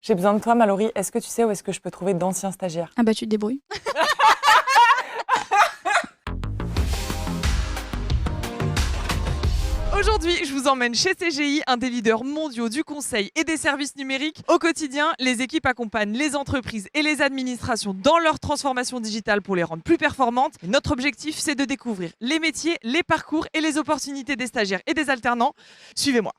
J'ai besoin de toi, Mallory. Est-ce que tu sais où est-ce que je peux trouver d'anciens stagiaires? Ah bah tu te débrouilles. Aujourd'hui, je vous emmène chez CGI, un des leaders mondiaux du conseil et des services numériques. Au quotidien, les équipes accompagnent les entreprises et les administrations dans leur transformation digitale pour les rendre plus performantes. Et notre objectif, c'est de découvrir les métiers, les parcours et les opportunités des stagiaires et des alternants. Suivez-moi.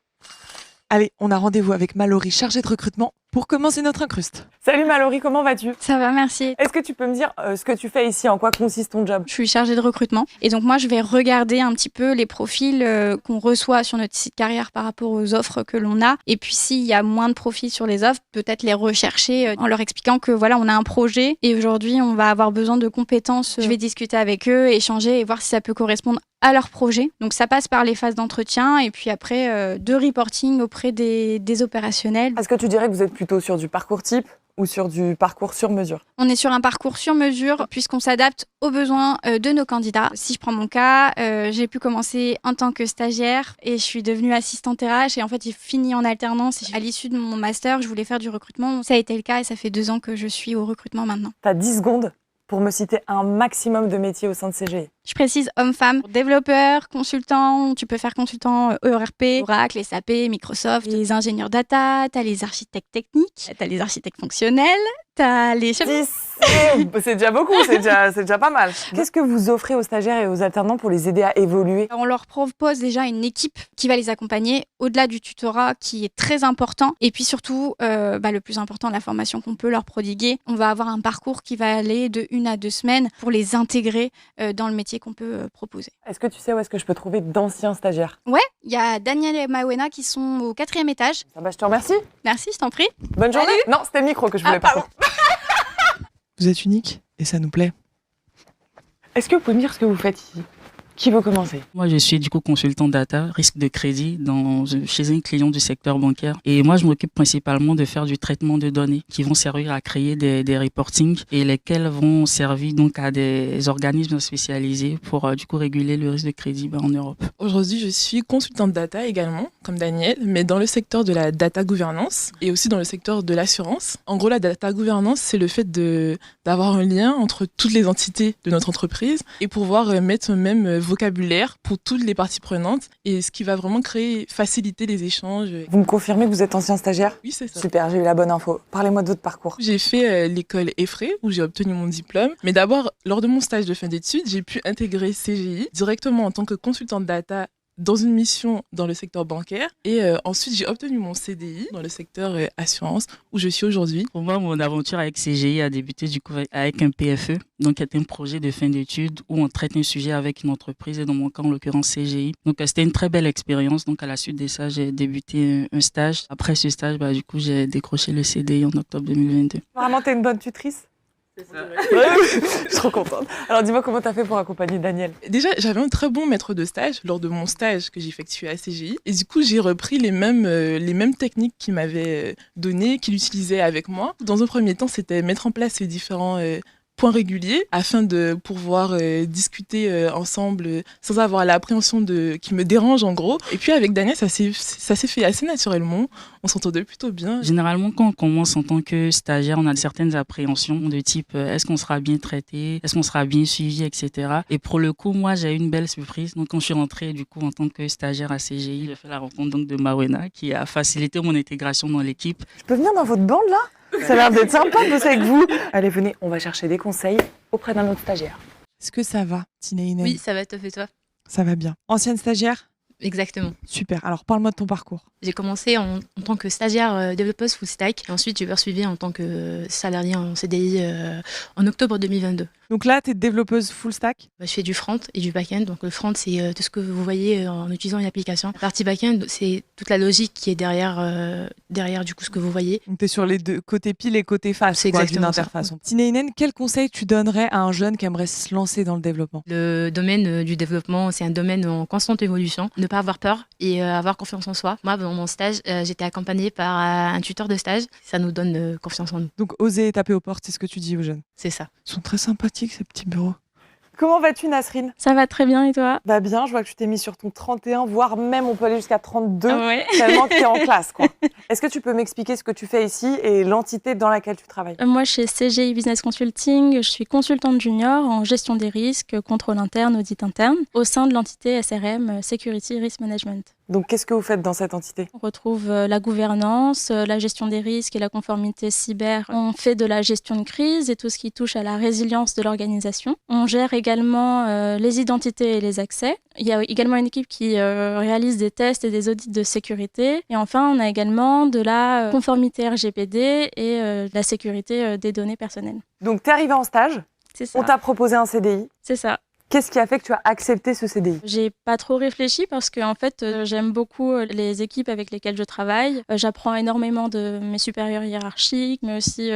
Allez, on a rendez-vous avec Mallory, chargée de recrutement, pour commencer notre incruste. Salut Mallory, comment vas-tu? Ça va, merci. Est-ce que tu peux me dire ce que tu fais ici, en quoi consiste ton job? Je suis chargée de recrutement et donc moi je vais regarder un petit peu les profils qu'on reçoit sur notre site carrière par rapport aux offres que l'on a, et puis s'il y a moins de profils sur les offres, peut-être les rechercher en leur expliquant que voilà, on a un projet et aujourd'hui on va avoir besoin de compétences. Je vais discuter avec eux, échanger et voir si ça peut correspondre à leur projet. Donc ça passe par les phases d'entretien et puis après de reporting auprès des opérationnels. Est-ce que tu dirais que vous êtes plutôt sur du parcours type ou sur du parcours sur mesure? On est sur un parcours sur mesure puisqu'on s'adapte aux besoins de nos candidats. Si je prends mon cas, j'ai pu commencer en tant que stagiaire et je suis devenue assistante RH et en fait j'ai fini en alternance. À l'issue de mon master, je voulais faire du recrutement. Ça a été le cas et ça fait 2 ans que je suis au recrutement maintenant. T'as 10 secondes pour me citer un maximum de métiers au sein de CGI. Je précise homme-femme, développeur, consultant, tu peux faire consultant ERP, Oracle, SAP, Microsoft, les ingénieurs data, t'as les architectes techniques, t'as les architectes fonctionnels, t'as les chefs... 10, c'est déjà beaucoup, c'est déjà pas mal. Qu'est-ce que vous offrez aux stagiaires et aux alternants pour les aider à évoluer? On leur propose déjà une équipe qui va les accompagner au-delà du tutorat qui est très important. Et puis surtout, le plus important, la formation qu'on peut leur prodiguer. On va avoir un parcours qui va aller de 1 à 2 semaines pour les intégrer dans le métier qu'on peut proposer. Est-ce que tu sais où est-ce que je peux trouver d'anciens stagiaires? Ouais, il y a Daniel et Mawena qui sont au 4e étage. Ah bah, je te remercie. Merci, je t'en prie. Bonne journée. Non, c'était le micro que je voulais pas. Vous êtes unique et ça nous plaît. Est-ce que vous pouvez me dire ce que vous faites ici? Qui veut commencer? Moi, je suis du coup consultant data, risque de crédit chez un client du secteur bancaire. Et moi, je m'occupe principalement de faire du traitement de données qui vont servir à créer des reportings et lesquels vont servir donc à des organismes spécialisés pour du coup réguler le risque de crédit en Europe. Aujourd'hui, je suis consultante data également, comme Daniel, mais dans le secteur de la data gouvernance et aussi dans le secteur de l'assurance. En gros, la data gouvernance, c'est le fait d'avoir un lien entre toutes les entités de notre entreprise et pouvoir mettre même vocabulaire pour toutes les parties prenantes et ce qui va vraiment faciliter les échanges. Vous me confirmez que vous êtes ancien stagiaire? Oui, c'est ça. Super, j'ai eu la bonne info. Parlez-moi de votre parcours. J'ai fait l'école EFRE où j'ai obtenu mon diplôme. Mais d'abord, lors de mon stage de fin d'études, j'ai pu intégrer CGI directement en tant que consultante data dans une mission dans le secteur bancaire. Et ensuite, j'ai obtenu mon CDI dans le secteur assurance où je suis aujourd'hui. Pour moi, mon aventure avec CGI a débuté du coup avec un PFE, donc c'était un projet de fin d'études où on traite un sujet avec une entreprise et dans mon cas, en l'occurrence CGI. Donc c'était une très belle expérience. Donc à la suite de ça, j'ai débuté un stage. Après ce stage, du coup, j'ai décroché le CDI en octobre 2022. Vraiment, t'es une bonne tutrice? Je suis trop contente. Alors dis-moi comment t'as fait pour accompagner Daniel? Déjà, j'avais un très bon maître de stage lors de mon stage que j'ai effectué à CGI. Et du coup, j'ai repris les mêmes techniques qu'il m'avait données, qu'il utilisait avec moi. Dans un premier temps, c'était mettre en place les différents points réguliers afin de pouvoir discuter ensemble sans avoir l'appréhension qui me dérange en gros. Et puis avec Daniel, ça s'est fait assez naturellement. On s'entendait plutôt bien. Généralement, quand on commence en tant que stagiaire, on a certaines appréhensions de type est-ce qu'on sera bien traité, est-ce qu'on sera bien suivi, etc. Et pour le coup, moi, j'ai eu une belle surprise. Donc, quand je suis rentrée du coup en tant que stagiaire à CGI, j'ai fait la rencontre donc de Mawena qui a facilité mon intégration dans l'équipe. Je peux venir dans votre bande là? Ça a l'air d'être sympa de bosser avec vous. Allez, venez, on va chercher des conseils auprès d'un autre stagiaire. Est-ce que ça va, Tina Inen? Oui, ça va, top et toi? Ça va bien. Ancienne stagiaire? Exactement. Super. Alors, parle-moi de ton parcours. J'ai commencé en tant que stagiaire développeuse full stack. Et ensuite, j'ai poursuivi en tant que salarié en CDI en octobre 2022. Donc là, tu es développeuse full stack? Je fais du front et du back-end. Donc le front, c'est tout ce que vous voyez en utilisant une application. La partie back-end, c'est toute la logique qui est derrière du coup ce que vous voyez. Donc tu es sur les deux côtés pile et côté face C'est d'une exactement interface. Tina Inen, quel conseil tu donnerais à un jeune qui aimerait se lancer dans le développement? Le domaine du développement, c'est un domaine en constante évolution. Ne pas avoir peur et avoir confiance en soi. Moi, dans mon stage, j'étais accompagnée par un tuteur de stage. Ça nous donne confiance en nous. Donc oser taper aux portes, c'est ce que tu dis aux jeunes? C'est ça. Ils sont très sympathiques ces petits bureaux. Comment vas-tu, Nasrine? Ça va très bien et toi? Bah bien, je vois que tu t'es mis sur ton 31, voire même on peut aller jusqu'à 32, Ouais. tellement que tu es en classe, quoi. Est-ce que tu peux m'expliquer ce que tu fais ici et l'entité dans laquelle tu travailles? Moi, chez CGI Business Consulting, je suis consultante junior en gestion des risques, contrôle interne, audit interne, au sein de l'entité SRM, Security Risk Management. Donc, qu'est-ce que vous faites dans cette entité? On retrouve la gouvernance, la gestion des risques et la conformité cyber. On fait de la gestion de crise et tout ce qui touche à la résilience de l'organisation. On gère également les identités et les accès. Il y a également une équipe qui réalise des tests et des audits de sécurité. Et enfin, on a également de la conformité RGPD et la sécurité des données personnelles. Donc, tu es arrivée en stage, C'est ça. on t'a proposé un CDI. C'est ça. Qu'est-ce qui a fait que tu as accepté ce CDI? J'ai pas trop réfléchi parce que en fait, j'aime beaucoup les équipes avec lesquelles je travaille. J'apprends énormément de mes supérieurs hiérarchiques, mais aussi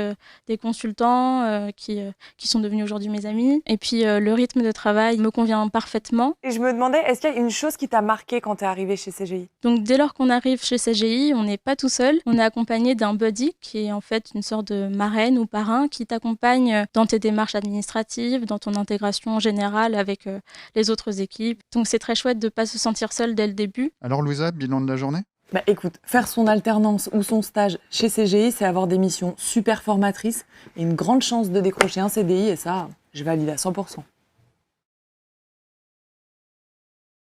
des consultants qui sont devenus aujourd'hui mes amis. Et puis, le rythme de travail me convient parfaitement. Et je me demandais, est-ce qu'il y a une chose qui t'a marqué quand tu es arrivée chez CGI? Donc, dès lors qu'on arrive chez CGI, on n'est pas tout seul. On est accompagné d'un buddy qui est en fait une sorte de marraine ou parrain qui t'accompagne dans tes démarches administratives, dans ton intégration générale avec les autres équipes. Donc c'est très chouette de ne pas se sentir seule dès le début. Alors Louisa, bilan de la journée? Bah écoute, faire son alternance ou son stage chez CGI, c'est avoir des missions super formatrices et une grande chance de décrocher un CDI et ça, je valide à 100%.